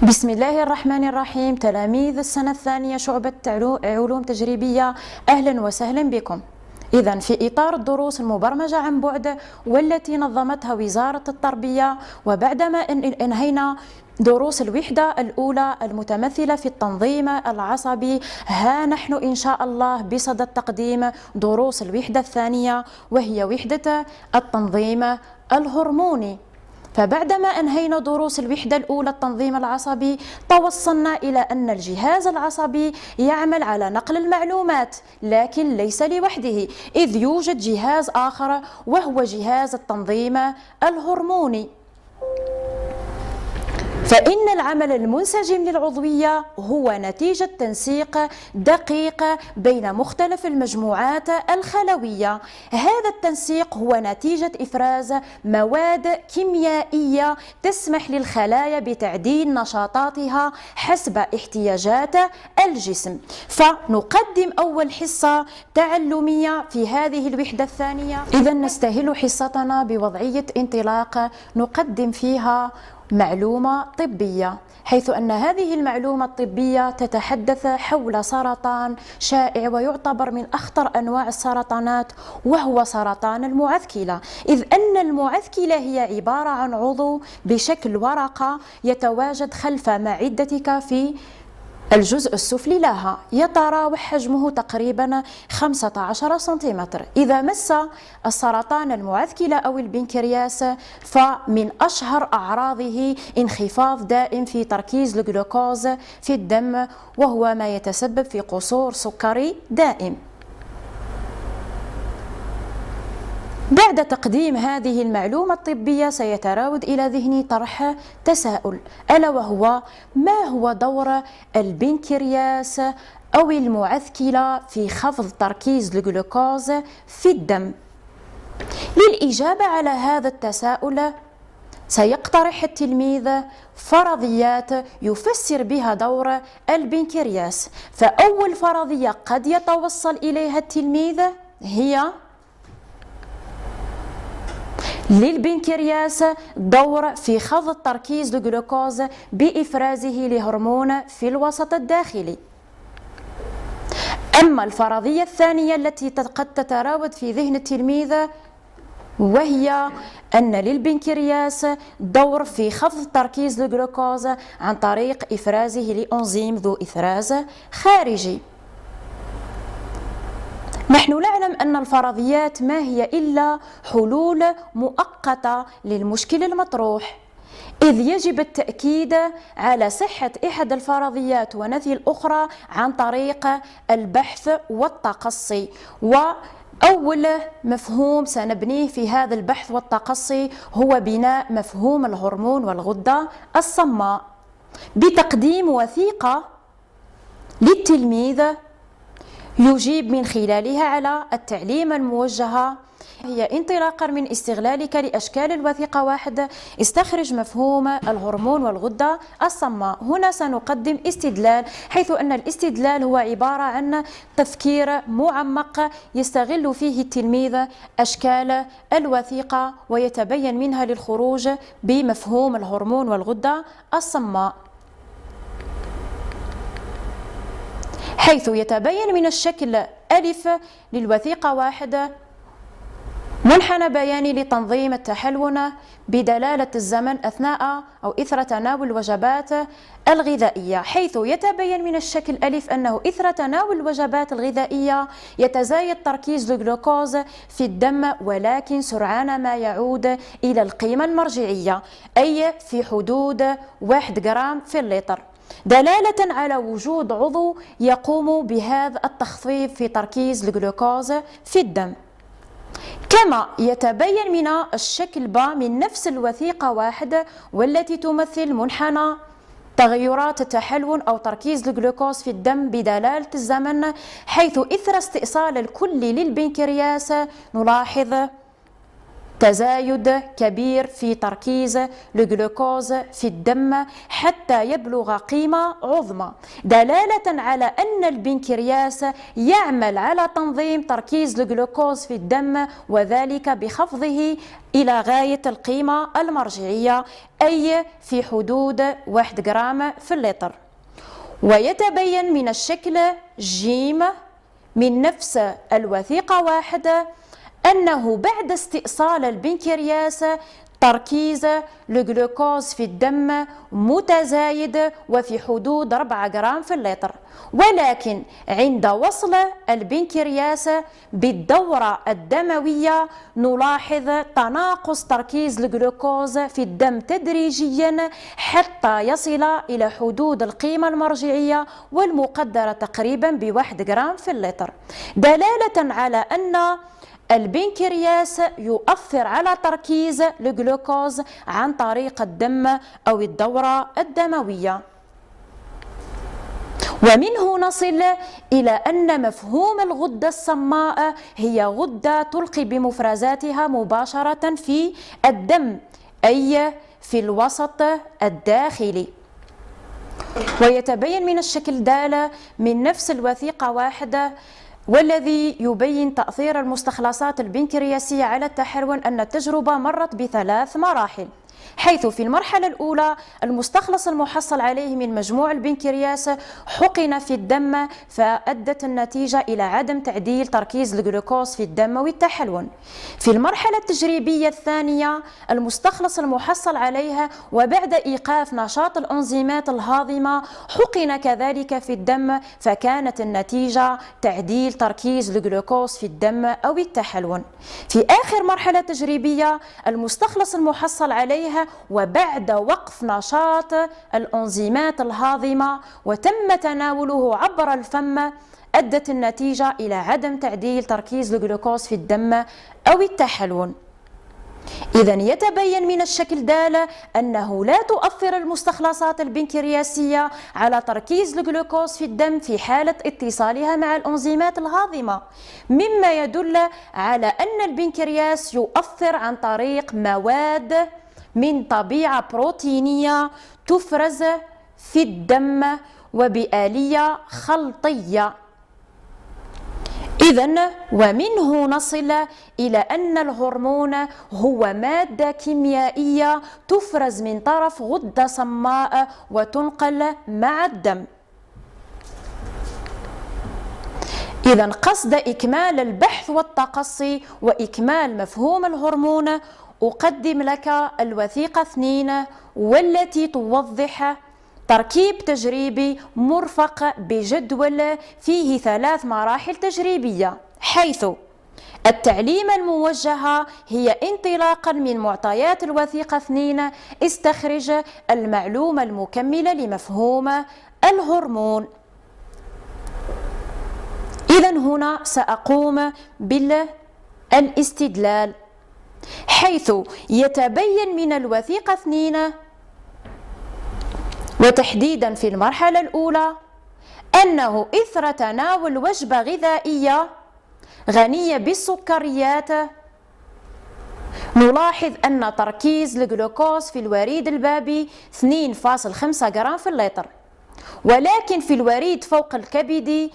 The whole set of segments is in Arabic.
بسم الله الرحمن الرحيم. تلاميذ السنة الثانية شعبة علوم تجريبية، أهلا وسهلا بكم. إذا في إطار الدروس المبرمجة عن بعد والتي نظمتها وزارة التربية، وبعدما انهينا دروس الوحدة الأولى المتمثلة في التنظيم العصبي، ها نحن إن شاء الله بصدد تقديم دروس الوحدة الثانية، وهي وحدة التنظيم الهرموني. فبعدما أنهينا دروس الوحدة الأولى التنظيم العصبي، توصلنا إلى أن الجهاز العصبي يعمل على نقل المعلومات، لكن ليس لوحده، إذ يوجد جهاز آخر وهو جهاز التنظيم الهرموني. فإن العمل المنسجم للعضوية هو نتيجة تنسيق دقيق بين مختلف المجموعات الخلوية. هذا التنسيق هو نتيجة إفراز مواد كيميائية تسمح للخلايا بتعديل نشاطاتها حسب احتياجات الجسم. فنقدم أول حصة تعلمية في هذه الوحدة الثانية. إذا نستهل حصتنا بوضعية انطلاق نقدم فيها معلومة طبية، حيث أن هذه المعلومة الطبية تتحدث حول سرطان شائع ويعتبر من أخطر أنواع السرطانات، وهو سرطان المعثكلة، إذ أن المعثكلة هي عبارة عن عضو بشكل ورقة يتواجد خلف معدتك في الجزء السفلي لها، يتراوح حجمه تقريبا 15 سنتيمتر. إذا مس السرطان المعثكلة أو البنكرياس، فمن أشهر أعراضه انخفاض دائم في تركيز الجلوكوز في الدم، وهو ما يتسبب في قصور سكري دائم. بعد تقديم هذه المعلومة الطبية سيتراود إلى ذهني طرح تساؤل، ألا وهو: ما هو دور البنكرياس أو المعثكلة في خفض تركيز الجلوكوز في الدم؟ للإجابة على هذا التساؤل سيقترح التلميذ فرضيات يفسر بها دور البنكرياس. فأول فرضية قد يتوصل إليها التلميذ هي: للبنكرياس دور في خفض تركيز الجلوكوز بإفرازه لهرمون في الوسط الداخلي. أما الفرضية الثانية التي قد تتراود في ذهن التلميذ، وهي أن للبنكرياس دور في خفض تركيز الجلوكوز عن طريق إفرازه لأنزيم ذو إفراز خارجي. نحن نعلم أن الفرضيات ما هي إلا حلول مؤقتة للمشكل المطروح، إذ يجب التأكيد على صحة إحدى الفرضيات ونفي الأخرى عن طريق البحث والتقصي. وأول مفهوم سنبنيه في هذا البحث والتقصي هو بناء مفهوم الهرمون والغدة الصماء، بتقديم وثيقة للتلميذ يجيب من خلالها على التعليم الموجهة. هي انطلاقا من استغلالك لأشكال الوثيقة: 1. استخرج مفهوم الهرمون والغدة الصماء. هنا سنقدم استدلال، حيث أن الاستدلال هو عبارة عن تفكير معمق يستغل فيه التلميذ أشكال الوثيقة ويتبين منها للخروج بمفهوم الهرمون والغدة الصماء، حيث يتبين من الشكل ألف للوثيقة 1 منحنى بياني لتنظيم التحلون بدلالة الزمن أثناء أو إثر تناول الوجبات الغذائية، حيث يتبين من الشكل ألف أنه إثر تناول الوجبات الغذائية يتزايد تركيز الجلوكوز في الدم، ولكن سرعان ما يعود إلى القيمة المرجعية، أي في حدود 1 جرام في اللتر، دلالة على وجود عضو يقوم بهذا التخفيض في تركيز الجلوكوز في الدم. كما يتبين من الشكل ب من نفس الوثيقة 1 والتي تمثل منحنى تغيرات التحلون أو تركيز الجلوكوز في الدم بدلالة الزمن، حيث إثر استئصال الكل للبنكرياس نلاحظ تزايد كبير في تركيز الجلوكوز في الدم حتى يبلغ قيمة عظمى، دلالة على أن البنكرياس يعمل على تنظيم تركيز الجلوكوز في الدم، وذلك بخفضه إلى غاية القيمة المرجعية، أي في حدود 1 جرام في اللتر. ويتبين من الشكل ج من نفس الوثيقة 1 أنه بعد استئصال البنكرياس تركيز الجلوكوز في الدم متزايد وفي حدود 4 جرام في اللتر، ولكن عند وصل البنكرياس بالدورة الدموية نلاحظ تناقص تركيز الجلوكوز في الدم تدريجيا حتى يصل إلى حدود القيمة المرجعية والمقدرة تقريبا ب1 جرام في اللتر، دلالة على أن البنكرياس يؤثر على تركيز الجلوكوز عن طريق الدم أو الدورة الدموية. ومنه نصل إلى أن مفهوم الغدة الصماء هي غدة تلقي بمفرزاتها مباشرة في الدم، أي في الوسط الداخلي. ويتبين من الشكل د من نفس الوثيقة 1 والذي يبين تأثير المستخلصات البنكرياسية على التحلل أن التجربة مرت ب3 مراحل، حيث في المرحلة الأولى المستخلص المحصل عليه من مجموع البنكرياس حقن في الدم، فأدت النتيجة إلى عدم تعديل تركيز الجلوكوز في الدم والتحلل. في المرحلة التجريبية الثانية المستخلص المحصل عليها وبعد إيقاف نشاط الأنزيمات الهاضمة حقن كذلك في الدم، فكانت النتيجة تعديل تركيز الجلوكوز في الدم أو التحلل. في آخر مرحلة تجريبية المستخلص المحصل عليها وبعد وقف نشاط الأنزيمات الهاضمة وتم تناوله عبر الفم أدت النتيجة إلى عدم تعديل تركيز الجلوكوز في الدم أو التحلل. إذا يتبين من الشكل د أنه لا تؤثر المستخلصات البنكرياسية على تركيز الجلوكوز في الدم في حالة اتصالها مع الأنزيمات الهاضمة، مما يدل على أن البنكرياس يؤثر عن طريق مواد من طبيعة بروتينية تفرز في الدم وبآلية خلطية. إذن ومنه نصل إلى أن الهرمون هو مادة كيميائية تفرز من طرف غدة صماء وتنقل مع الدم. إذن قصد إكمال البحث والتقصي وإكمال مفهوم الهرمون أقدم لك الوثيقة 2 والتي توضح تركيب تجريبي مرفق بجدول فيه 3 مراحل تجريبية، حيث التعليمة الموجهة هي انطلاقا من معطيات الوثيقة 2 استخرج المعلومة المكملة لمفهوم الهرمون. إذن هنا سأقوم بالاستدلال، حيث يتبين من الوثيقة 2 وتحديدا في المرحلة الأولى أنه إثر تناول وجبة غذائية غنية بالسكريات نلاحظ أن تركيز الجلوكوز في الوريد البابي 2.5 جرام في اللتر، ولكن في الوريد فوق الكبد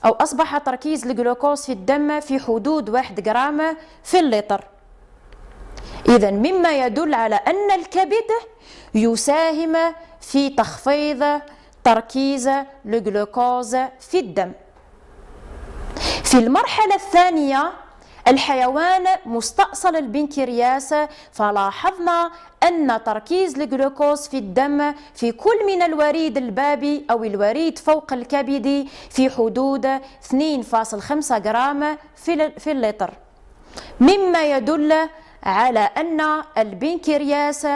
أصبح تركيز الجلوكوز في الدم في حدود 1 جرام في اللتر. إذن مما يدل على أن الكبد يساهم في تخفيض تركيز الجلوكوز في الدم. في المرحلة الثانية الحيوان مستأصل البنكرياس، فلاحظنا أن تركيز الجلوكوز في الدم في كل من الوريد البابي أو الوريد فوق الكبد في حدود 2.5 جرام في اللتر، مما يدل على أن البنكرياس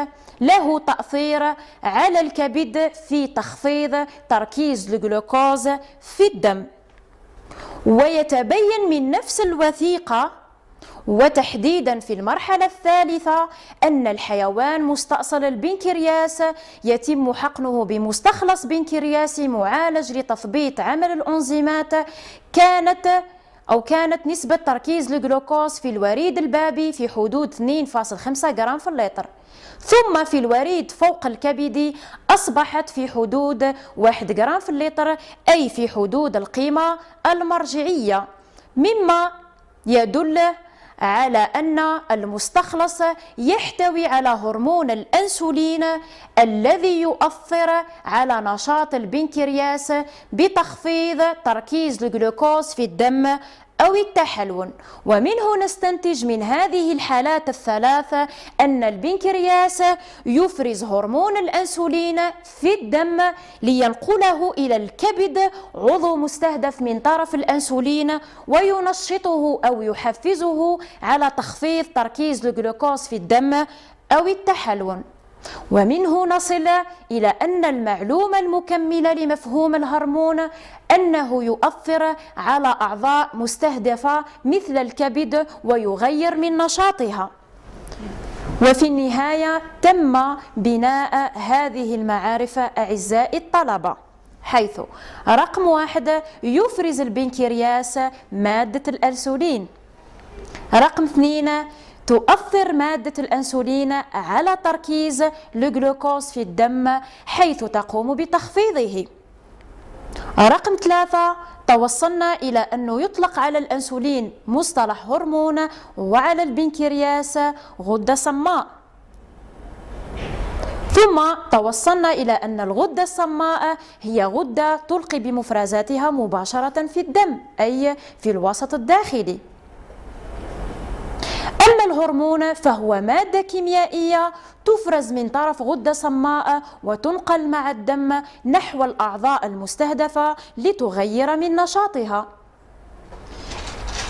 له تأثير على الكبد في تخفيض تركيز الجلوكوز في الدم. ويتبين من نفس الوثيقة وتحديدا في المرحلة الثالثة أن الحيوان مستأصل البنكرياس يتم حقنه بمستخلص بنكرياسي معالج لتثبيط عمل الأنزيمات كانت أو كانت نسبة تركيز الجلوكوز في الوريد البابي في حدود 2.5 جرام في اللتر، ثم في الوريد فوق الكبد أصبحت في حدود 1 جرام في اللتر، أي في حدود القيمة المرجعية، مما يدل على أن المستخلص يحتوي على هرمون الأنسولين الذي يؤثر على نشاط البنكرياس بتخفيض تركيز الجلوكوز في الدم أو التحلل. ومنه نستنتج من هذه الحالات الثلاثة أن البنكرياس يفرز هرمون الأنسولين في الدم لينقله إلى الكبد، عضو مستهدف من طرف الأنسولين، وينشطه أو يحفزه على تخفيض تركيز الجلوكوز في الدم أو التحلل. ومنه نصل إلى أن المعلومة المكملة لمفهوم الهرمون أنه يؤثر على أعضاء مستهدفة مثل الكبد ويغير من نشاطها. وفي النهاية تم بناء هذه المعارف أعزائي الطلبة، حيث رقم 1 يفرز البنكرياس مادة الأنسولين، رقم 2 تؤثر مادة الأنسولين على تركيز الجلوكوز في الدم حيث تقوم بتخفيضه، رقم 3 توصلنا إلى أنه يطلق على الأنسولين مصطلح هرمون وعلى البنكرياس غدة صماء، ثم توصلنا إلى أن الغدة الصماء هي غدة تلقي بمفرزاتها مباشرة في الدم، أي في الوسط الداخلي. أما الهرمون فهو مادة كيميائية تفرز من طرف غدة صماء وتنقل مع الدم نحو الأعضاء المستهدفة لتغير من نشاطها.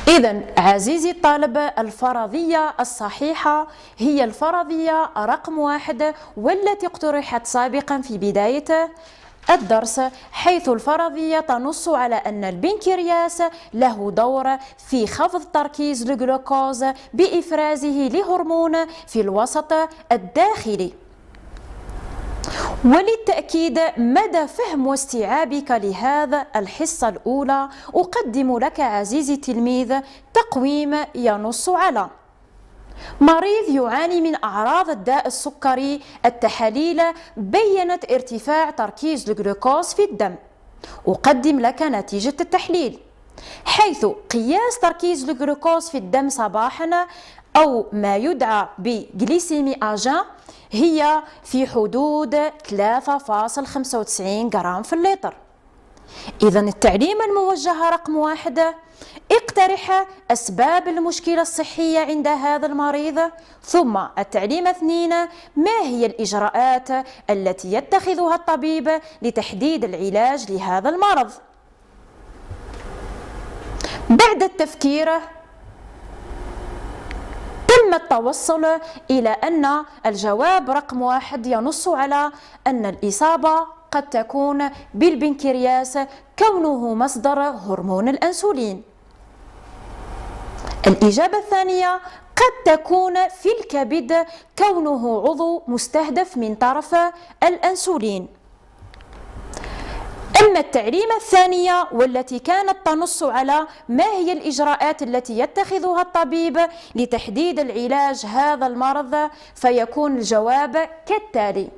إذن عزيزي الطالب، الفرضية الصحيحة هي الفرضية رقم 1 والتي اقترحت سابقا في بداية الدرس، حيث الفرضية تنص على أن البنكرياس له دور في خفض تركيز الجلوكوز بإفرازه لهرمون في الوسط الداخلي. وللتأكيد مدى فهم واستيعابك لهذا الحصة الأولى أقدم لك عزيزي التلميذ تقويم ينص على: مريض يعاني من أعراض الداء السكري، التحاليل بيّنت ارتفاع تركيز الجلوكوز في الدم. أقدم لك نتيجة التحليل، حيث قياس تركيز الجلوكوز في الدم صباحا أو ما يدعى بجليسيمي أجان هي في حدود 3.95 جرام في اللتر. إذن التعليمة الموجهة رقم 1: اقترح أسباب المشكلة الصحية عند هذا المريض. ثم التعليمة 2: ما هي الإجراءات التي يتخذها الطبيب لتحديد العلاج لهذا المرض؟ بعد التفكير تم التوصل إلى أن الجواب رقم 1 ينص على أن الإصابة قد تكون بالبنكرياس كونه مصدر هرمون الأنسولين. الإجابة الثانية قد تكون في الكبد كونه عضو مستهدف من طرف الأنسولين. أما التعليمة الثانية والتي كانت تنص على ما هي الإجراءات التي يتخذها الطبيب لتحديد العلاج هذا المرض، فيكون الجواب كالتالي: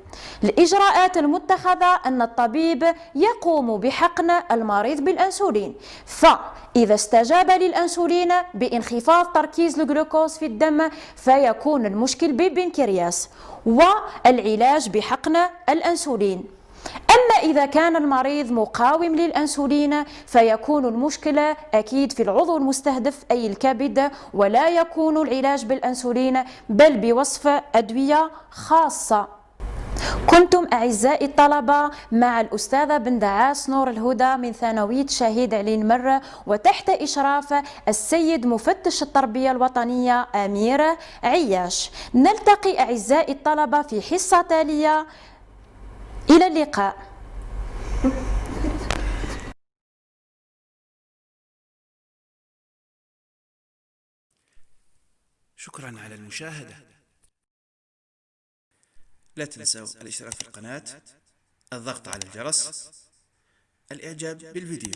الإجراءات المتخذة أن الطبيب يقوم بحقن المريض بالأنسولين، فإذا استجاب للأنسولين بانخفاض تركيز الجلوكوز في الدم فيكون المشكل بالبنكرياس، والعلاج بحقن الأنسولين. أما إذا كان المريض مقاوم للأنسولين فيكون المشكلة أكيد في العضو المستهدف أي الكبد، ولا يكون العلاج بالأنسولين بل بوصف أدوية خاصة. كنتم أعزائي الطلبة مع الأستاذة بندعاس نور الهدى من ثانوية شهيد علي المر، وتحت إشراف السيد مفتش التربية الوطنية أمير عياش. نلتقي أعزائي الطلبة في حصة تالية، إلى اللقاء. شكرا على المشاهدة. لا تنسوا الاشتراك في القناة، الضغط على الجرس، الإعجاب بالفيديو.